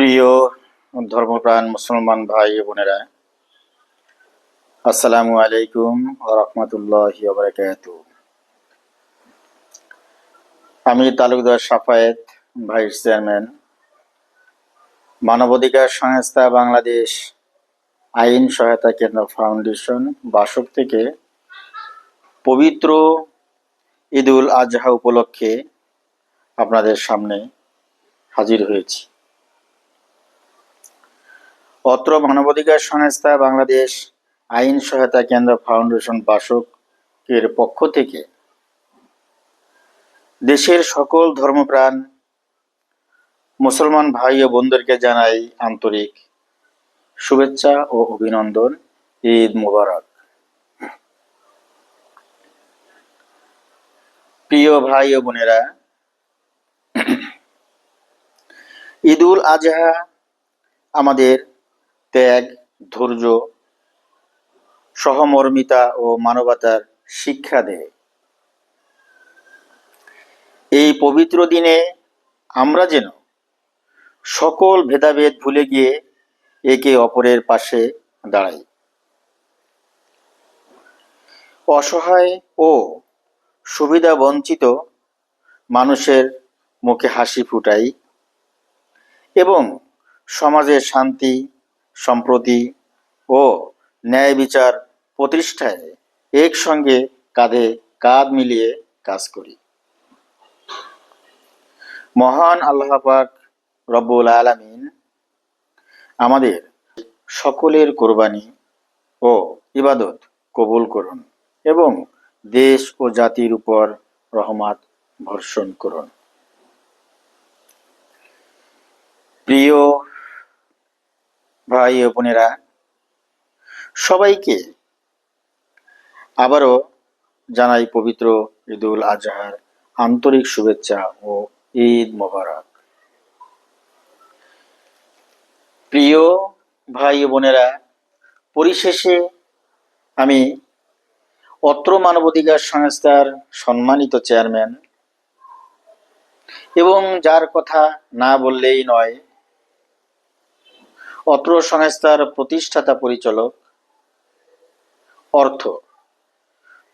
প্রিয় ধর্মপ্রাণ মুসলমান ভাই ও বোনেরা, আসসালামু আলাইকুম ওয়া রাহমাতুল্লাহি ওয়া বারাকাতুহু। আমি তালুকদার সাফায়েত, ভাইস চেয়ারম্যান, মানবাধিকার সংস্থা বাংলাদেশ আইন সহায়তা কেন্দ্র ফাউন্ডেশন বাসক থেকে পবিত্র ঈদুল আজহা উপলক্ষে আপনাদের সামনে হাজির হয়েছি। অত্র মানবাধিকার সংস্থা বাংলাদেশ আইন সহায়তা কেন্দ্র ফাউন্ডেশন বাসকের পক্ষ থেকে দেশের সকল ধর্মপ্রাণ মুসলমান ভাই ও বোনদেরকে জানাই আন্তরিক শুভেচ্ছা ও অভিনন্দন। ঈদ মোবারক। প্রিয় ভাই ও বোনেরা, ঈদুল আজহা আমাদের ত্যাগ, ধৈর্য, সহমর্মিতা ও মানবতার শিক্ষা দেয়। এই পবিত্র দিনে আমরা যেন সকল ভেদাভেদ ভুলে গিয়ে একে অপরের পাশে দাঁড়াই, অসহায় ও সুবিধা বঞ্চিত মানুষের মুখে হাসি ফুটাই এবং সমাজের শান্তি, সম্প্রীতি ও ন্যায় বিচার প্রতিষ্ঠায় একসঙ্গে কাঁধে কাঁধ মিলিয়ে কাজ করি। মহান আল্লাহ পাক রব্বুল আলামিন আমাদের সকলের কোরবানি ও ইবাদত কবুল করুন এবং দেশ ও জাতির উপর রহমত বর্ষণ করুন। প্রিয় ভাই ও বোনেরা, সবাইকে আবারও জানাই পবিত্র ঈদুল আজহার আন্তরিক শুভেচ্ছা ও ঈদ মোবারক। প্রিয় ভাই ও বোনেরা, পরিশেষে আমি অত্র মানবাধিকার সংস্থার সম্মানিত চেয়ারম্যান এবং যার কথা না বললেই নয়, অত্র সংস্থার প্রতিষ্ঠাতা পরিচালক অর্থ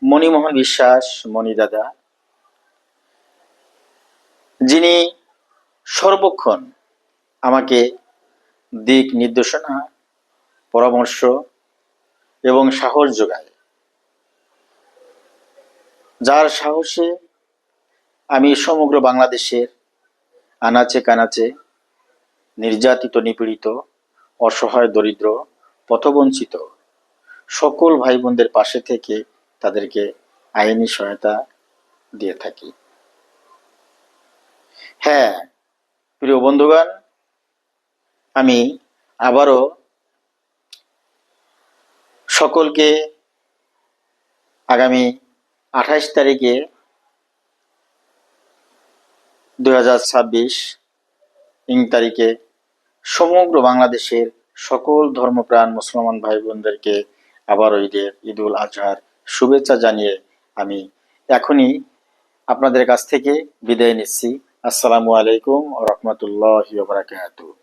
মণিমোহন বিশ্বাস মণি দাদা, যিনি সর্বক্ষণ আমাকে দিক নির্দেশনা, পরামর্শ এবং সাহস যোগায়, যার সাহসে আমি সমগ্র বাংলাদেশের আনাচে কানাচে নির্যাতিত, নিপীড়িত, অসহায়, দরিদ্র, পথবঞ্চিত সকল ভাই বোনদের পাশে থেকে তাদেরকে আইনি সহায়তা দিয়ে থাকি। হ্যাঁ প্রিয় বন্ধুগণ, আমি আবারও সকলকে আগামী 28 তারিখে 2026 তারিখে সমগ্র বাংলাদেশের সকল ধর্মপ্রাণ মুসলমান ভাই বোনদেরকে আবারও ঈদুল আজহার শুভেচ্ছা জানিয়ে আমি এখনই আপনাদের কাছ থেকে বিদায় নিচ্ছি। আসসালামু আলাইকুম ওয়া রাহমাতুল্লাহি ওয়া বারাকাতুহু।